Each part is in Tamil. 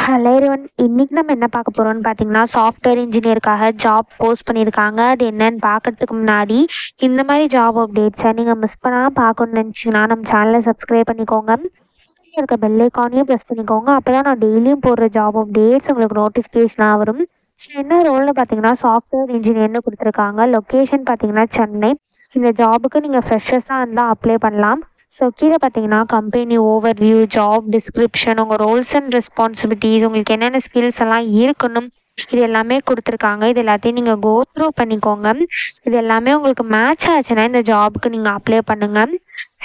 Hello everyone. இன்னைக்கு நம்ம என்ன பார்க்க போறோம்னு பார்த்தீங்கன்னா, சாஃப்ட்வேர் இன்ஜினியருக்காக ஜாப் போஸ்ட் பண்ணியிருக்காங்க. அது என்னன்னு பார்க்கறதுக்கு முன்னாடி இந்த மாதிரி ஜாப் அப்டேட்ஸை நீங்கள் மிஸ் பண்ணாமல் பார்க்கணும்னு நினச்சிங்கன்னா நம்ம சேனலை சப்ஸ்கிரைப் பண்ணிக்கோங்க. கீழே இருக்க பெல் ஐக்கானையும் ப்ரெஸ் பண்ணிக்கோங்க. அப்போ தான் நான் டெய்லியும் போடுற ஜாப் அப்டேட்ஸ் உங்களுக்கு நோட்டிஃபிகேஷனாக வரும். ஸோ என்ன ரோல்னு பார்த்தீங்கன்னா சாஃப்ட்வேர் இன்ஜினியர்னு கொடுத்துருக்காங்க. லொக்கேஷன் பார்த்தீங்கன்னா சென்னை. இந்த ஜாபுக்கு நீங்கள் ஃப்ரெஷர்ஸாக இருந்தால் அப்ளை பண்ணலாம். ஸோ கீழே பார்த்தீங்கன்னா கம்பெனி ஓவர்வியூ, ஜாப் டிஸ்கிரிப்ஷன், உங்கள் ரோல்ஸ் அண்ட் ரெஸ்பான்சிபிலிட்டிஸ், உங்களுக்கு என்னென்ன ஸ்கில்ஸ் எல்லாம் இருக்கணும், இது எல்லாமே கொடுத்துருக்காங்க. இது எல்லாத்தையும் நீங்கள் கோ த்ரூ பண்ணிக்கோங்க. இது எல்லாமே உங்களுக்கு மேட்ச் ஆச்சுன்னா இந்த ஜாபுக்கு நீங்கள் அப்ளை பண்ணுங்கள்.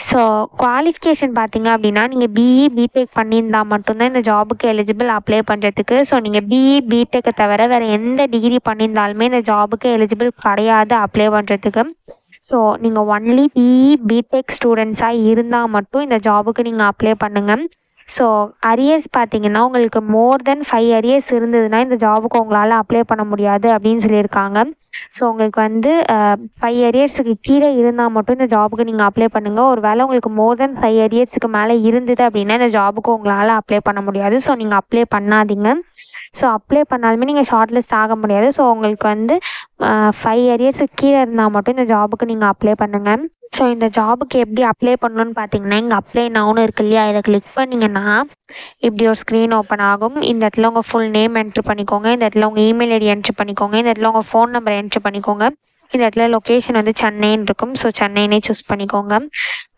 ஸோ குவாலிஃபிகேஷன் பார்த்தீங்க அப்படின்னா நீங்கள் பிஇ பிடெக் பண்ணியிருந்தால் மட்டும்தான் இந்த ஜாபுக்கு எலிஜிபிள் அப்ளை பண்ணுறதுக்கு. ஸோ நீங்கள் பிஇ பிடெக்கை தவிர வேறு எந்த டிகிரி பண்ணியிருந்தாலுமே இந்த ஜாபுக்கு எலிஜிபிள் கிடையாது அப்ளை பண்ணுறதுக்கு. ஸோ நீங்கள் ஒன்லி பிஇ பிடெக் ஸ்டூடெண்ட்ஸாக இருந்தால் மட்டும் இந்த ஜாபுக்கு நீங்கள் அப்ளை பண்ணுங்கள். ஸோ அரியர்ஸ் பார்த்தீங்கன்னா உங்களுக்கு மோர் தென் 5 அரியர்ஸ் இருந்ததுன்னா இந்த ஜாபுக்கு உங்களால் அப்ளை பண்ண முடியாது அப்படின்னு சொல்லியிருக்காங்க. ஸோ உங்களுக்கு 5 அரியர்ஸுக்கு கீழே இருந்தால் மட்டும் இந்த ஜாபுக்கு நீங்கள் அப்ளை பண்ணுங்கள். ஒரு வேளை உங்களுக்கு மோர் தென் 5 அரியர்ஸுக்கு மேலே இருந்தது அப்படின்னா இந்த ஜாபுக்கு உங்களால் அப்ளை பண்ண முடியாது. ஸோ நீங்கள் அப்ளை பண்ணாதீங்க. ஸோ அப்ளை பண்ணாலுமே நீங்கள் ஷார்ட் லிஸ்ட் ஆக முடியாது. ஸோ உங்களுக்கு 5 அரியர்ஸுக்கு கீழே இருந்தால் மட்டும் இந்த ஜாபுக்கு நீங்கள் அப்ளை பண்ணுங்கள். ஸோ இந்த ஜாபுக்கு எப்படி அப்ளை பண்ணணும்னு பார்த்தீங்கன்னா இங்கே அப்ளை நவுன்னு இருக்கு இல்லையா, இதை கிளிக் பண்ணிங்கன்னா இப்படி ஒரு ஸ்க்ரீன் ஓப்பன் ஆகும். இந்த இடத்துல உங்கள் ஃபுல் நேம் என்ட்ரு பண்ணிக்கோங்க. இந்த இடத்துல உங்கள் இமெயில் ஐடி என்ட்ரு பண்ணிக்கோங்க. இந்த இடத்துல உங்கள் ஃபோன் நம்பர் என்ட்ரு பண்ணிக்கோங்க. இந்த இடத்துல லொக்கேஷன் சென்னைன்னு இருக்கும். ஸோ சென்னைனே சூஸ் பண்ணிக்கோங்க.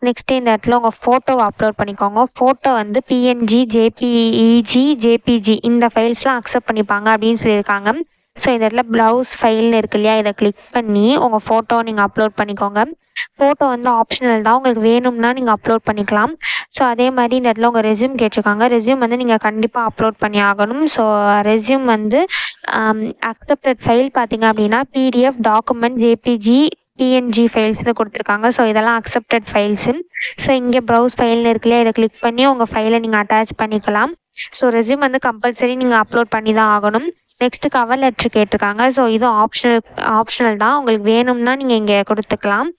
நெக்ஸ்ட்டு இந்த இடத்துல உங்கள் ஃபோட்டோவை அப்லோட் பண்ணிக்கோங்க. ஃபோட்டோ பிஎன்ஜி, ஜேபிஇஜி, ஜேபிஜி இந்த ஃபைல்ஸ்லாம் அக்செப்ட் பண்ணிப்பாங்க அப்படின்னு சொல்லியிருக்காங்க. ஸோ இந்த இடத்துல ப்ளவுஸ் ஃபைல்னு இருக்கு இல்லையா, இதை கிளிக் பண்ணி உங்கள் ஃபோட்டோவை நீங்கள் அப்லோட் பண்ணிக்கோங்க. ஃபோட்டோ ஆப்ஷனல் தான், உங்களுக்கு வேணும்னா நீங்கள் அப்லோட் பண்ணிக்கலாம். ஸோ அதே மாதிரி இந்த இடத்துல உங்கள் ரெஸ்யூம் கேட்டிருக்காங்க. ரெஸ்யூம் நீங்கள் கண்டிப்பாக அப்லோட் பண்ணி ஆகணும். ஸோ ரெஸ்யூம் அக்செப்டட் ஃபைல் பார்த்தீங்க அப்படின்னா பிடிஎஃப், டாக்குமெண்ட், ஜேபிஜி, பிஎன்ஜி ஃபைல்ஸ்னு கொடுத்துருக்காங்க. ஸோ இதெல்லாம் அக்செப்டட் ஃபைல்ஸு. ஸோ இங்கே ப்ரௌஸ் ஃபைல்னு இருக்குல்லையா, இதை கிளிக் பண்ணி உங்கள் ஃபைலை நீங்கள் அட்டாச் பண்ணிக்கலாம். ஸோ ரெஸ்யூம் கம்பல்சரி நீங்கள் அப்லோட் பண்ணி தான் ஆகணும். நெக்ஸ்ட்டு கவர் லெட்ரு கேட்டிருக்காங்க. ஸோ இதுவும் ஆப்ஷனல் தான், உங்களுக்கு வேணும்னா நீங்கள் இங்கே கொடுத்துக்கலாம்.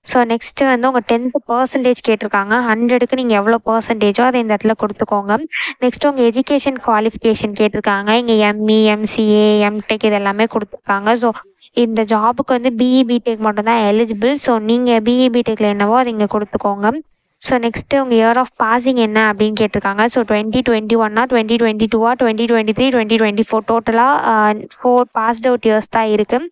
ஸோ நெக்ஸ்ட்டு உங்கள் 10% கேட்டிருக்காங்க. 100க்கு நீங்கள் எவ்வளோ பர்சன்டேஜோ அதை இந்த இடத்துல கொடுத்துக்கோங்க. நெக்ஸ்ட்டு உங்கள் எஜுகேஷன் குவாலிஃபிகேஷன் கேட்டிருக்காங்க. இங்கே எம்இ, எம்சிஏ, எம்டெக் இது எல்லாமே கொடுத்துருக்காங்க. ஸோ இந்த ஜாபுக்கு பிஇ பிடெக் மட்டும்தான் எலிஜிபிள். ஸோ நீங்கள் பிஇ பிடெக்கில் என்னவோ அதை இங்கே கொடுத்துக்கோங்க. ஸோ நெக்ஸ்ட்டு உங்கள் இயர் ஆஃப் பாசிங் என்ன அப்படின்னு கேட்டிருக்காங்க. ஸோ 2021 2022 2023 2024 டோட்டலாக 4 பாஸ்ட் அவுட் இயர்ஸ் தான் இருக்குது.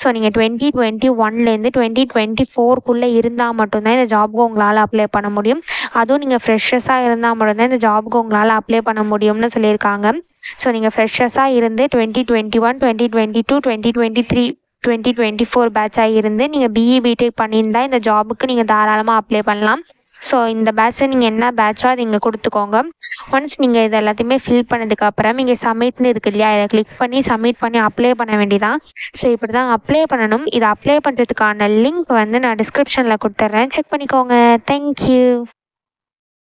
ஸோ நீங்கள் 2021லேருந்து 2024க்குள்ளே இருந்தால் மட்டும்தான் இந்த ஜாபுக்கு உங்களால் அப்ளை பண்ண முடியும். அதுவும் நீங்கள் ஃப்ரெஷர்ஸாக இருந்தால் மட்டும்தான் இந்த ஜாபுக்கு உங்களால் அப்ளை பண்ண முடியும்னு சொல்லியிருக்காங்க. ஸோ நீங்கள் ஃப்ரெஷர்ஸாக இருந்து 2021 2022 2023 2024 பேட்சாக இருந்து நீங்கள் பிஇ பிடெக் பண்ணியிருந்தால் இந்த ஜாபுக்கு நீங்கள் தாராளமாக அப்ளை பண்ணலாம். ஸோ இந்த பேட்சை நீங்கள் என்ன பேட்சோ அதை இங்கே கொடுத்துக்கோங்க. ஒன்ஸ் நீங்கள் இது எல்லாத்தையுமே ஃபில் பண்ணதுக்கப்புறம் இங்கே சப்மிட்னு இருக்கு இல்லையா, இதை கிளிக் பண்ணி சப்மிட் பண்ணி அப்ளை பண்ண வேண்டியதான். ஸோ இப்படி தான் அப்ளை பண்ணணும். இதை அப்ளை பண்ணுறதுக்கான லிங்க் நான் டிஸ்கிரிப்ஷனில் கொடுத்துட்றேன், செக் பண்ணிக்கோங்க. தேங்க்யூ.